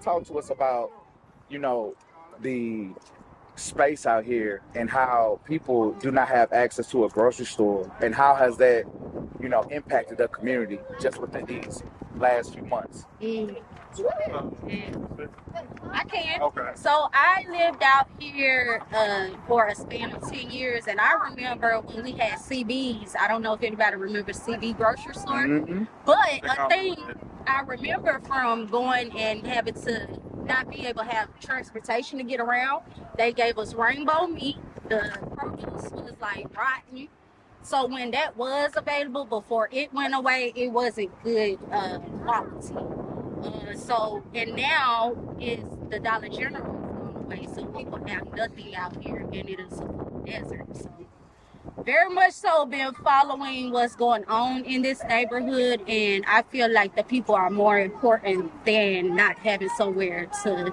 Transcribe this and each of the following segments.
Talk to us about, you know, the space out here and how people do not have access to a grocery store, and how has that, impacted the community just within these last few months. I can. Okay. So I lived out here for a span of 10 years, and I remember when we had CBs. I don't know if anybody remembers CB grocery store, but a thing I remember from going and having to not be able to have transportation to get around, they gave us rainbow meat. The produce was like rotten. So when that was available before it went away, it wasn't good quality. And now is the Dollar General is going away, so people have nothing out here, and it is a desert. So very much so been following what's going on in this neighborhood, and I feel like the people are more important than not having somewhere to,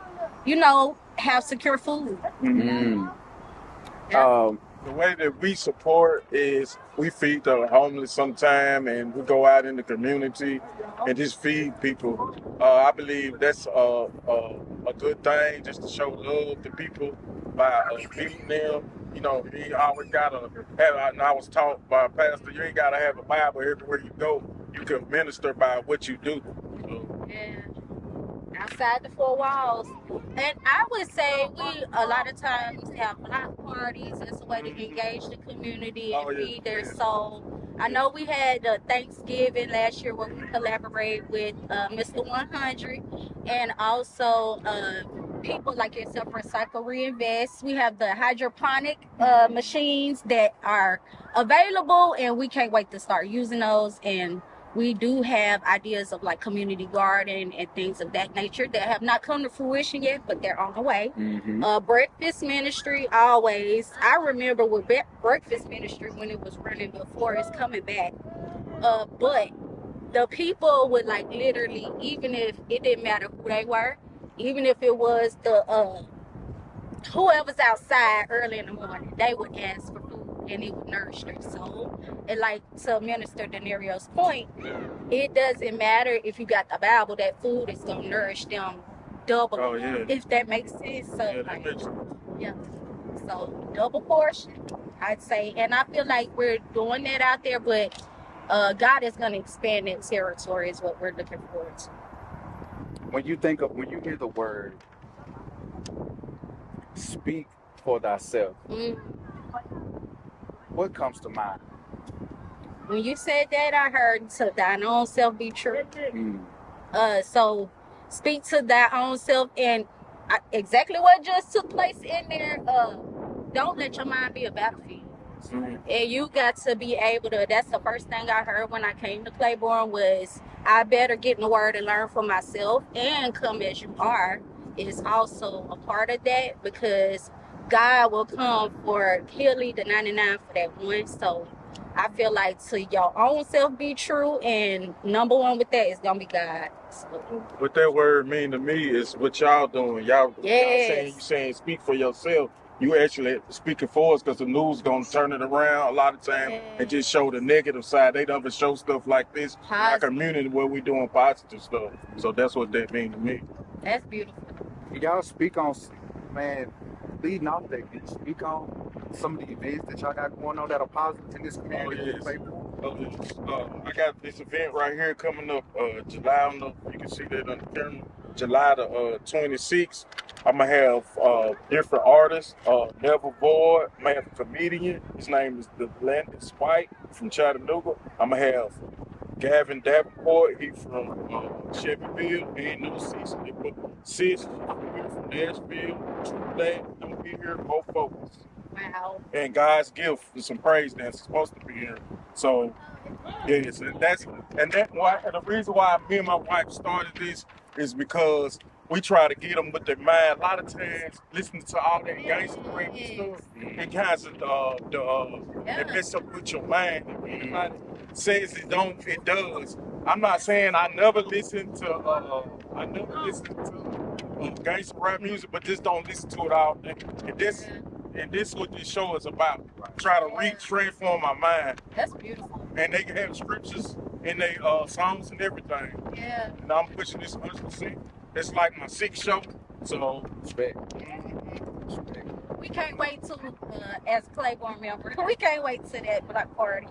have secure food. Mm-hmm. Yeah. The way that we support is we feed the homeless sometime, and we go out in the community and just feed people. I believe that's a good thing, just to show love to people by feeding them. You ain't always gotta have. And I was taught by a pastor, you ain't gotta have a Bible everywhere you go. You can minister by what you do. Yeah. Outside the four walls. And I would say we a lot of times have block parties as a way to engage the community and feed their soul. I know we had Thanksgiving last year where we collaborated with Mr. 100, and also people like yourself, Recycle Reinvest. We have the hydroponic machines that are available, and we can't wait to start using those. And we do have ideas of like community garden and things of that nature that have not come to fruition yet, but they're on the way. Breakfast ministry, always. I remember with breakfast ministry when it was running before, it's coming back. But the people would like literally, even if it didn't matter who they were, even if it was the whoever's outside early in the morning, they would ask for food and it would nourish their soul. And like to Minister Denario's point, it doesn't matter if you got the Bible, that food is gonna nourish them double, if that makes sense. So so double portion, I'd say. And I feel like we're doing that out there, but God is gonna expand that territory is what we're looking forward to. When you hear the word speak for thyself, what comes to mind? When you said that, I heard to thine own self be true. So speak to thy own self, and exactly what just took place in there. Don't let your mind be a battlefield. And you got to be able to. That's the first thing I heard when I came to Claiborne was I better get in the word and learn for myself, and come as you are is also a part of that, because God will come for he'll leave the 99 for that one. So I feel like to your own self be true, and number one with that is gonna be God. So. What that word mean to me is what y'all doing. Y'all saying speak for yourself. You actually speaking for us, because the news gonna turn it around a lot of time and just show the negative side. They don't show stuff like this in our community where we doing positive stuff. So that's what that mean to me. That's beautiful. Y'all speak on, man, leading off that, can you speak on some of the events that y'all got going on that are positive in this community? I got this event right here coming up July, I don't know if you can see that on the camera, July the 26th. I'm going to have different artists. Neville Boyd, man, a comedian. His name is The Blended Spike from Chattanooga. I'm going to have Gavin Davenport, he from Chevyville. He ain't no Sis from Nashville. True Black, I'm going to be here, both focus. Wow. And God's gift for some praise dance is supposed to be here. So, yes, and the reason why me and my wife started this is because we try to get them with their mind. A lot of times, listening to all that gangster rap and stuff, it kind of it mess up with your mind. If anybody says it don't, it does. I'm not saying I never listen to gangster rap music, but just don't listen to it all. And this is what this show is about. Try to transform my mind. That's beautiful. And they can have scriptures in their songs and everything. Yeah. And I'm pushing this 100%. it's like my sixth show. So Respect. We can't wait to, as Claiborne member, we can't wait to that block party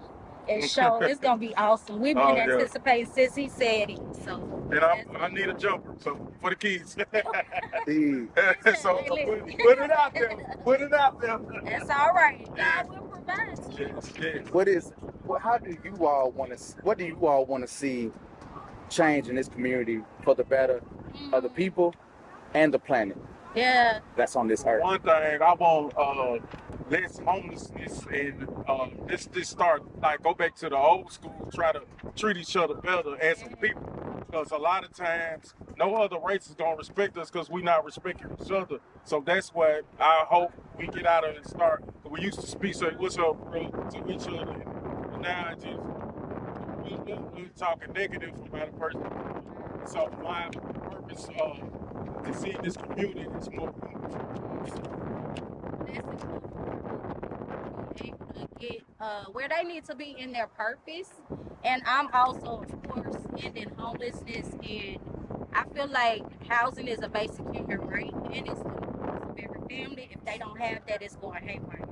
and show. It's gonna be awesome. We've been anticipating since he said it. So. And I need a jumper, so for the kids. So put it out there. Put it out there. That's all right. God will provide. Yes. How do you all want to? What do you all want to see change in this community for the better of the people and the planet? Yeah. That's on this earth. One thing I want less homelessness and let's just start go back to the old school, try to treat each other better as a people. Because a lot of times no other race is gonna respect us because we not respecting each other. So that's what I hope we get out of and start. We used to speak, say what's up, bro, to each other. And now it's just we're talking negative about a person. So my purpose to see this community is more able to get where they need to be in their purpose. And I'm also, of course, ending homelessness. And I feel like housing is a basic human right, and it's the needs of every family. If they don't have that, it's going haywire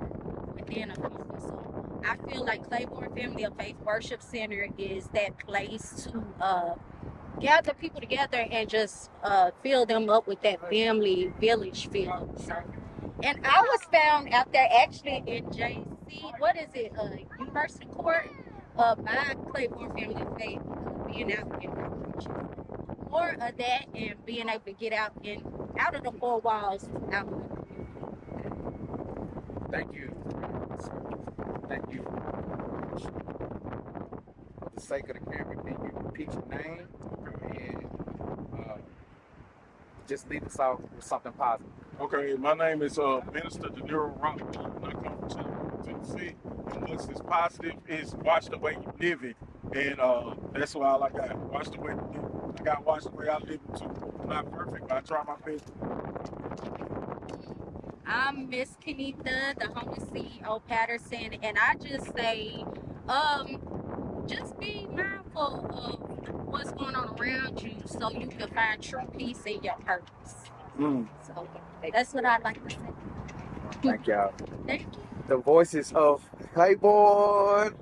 within a family. So I feel like Claiborne Family of Faith Worship Center is that place to gather people together and just fill them up with that family village feel. So, and I was found out there actually in JC, what is it, University Court, by Claiborne Family of Faith, being out in outreach. More of that and being able to get out of the four walls out in the community. Thank you. Thank you. For the sake of the camera, can you repeat your name and just leave us out with something positive? Okay, my name is Minister De Niro Rock. I come from Tennessee, and what's this positive is watch the way you live it, and that's all I got. Watch the way you live it. I got to watch the way I live it too. I'm not perfect, but I try my best. I'm Miss Kenitha, the homeless CEO Patterson, and I just say, just be mindful of what's going on around you so you can find true peace in your purpose. So that's what I'd like to say. Thank y'all. Thank you. The voices of Claiborne.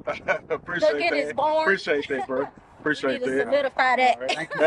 Appreciate Look at that. his born. Appreciate that, bro. Appreciate We need to that. solidify that. Thank you.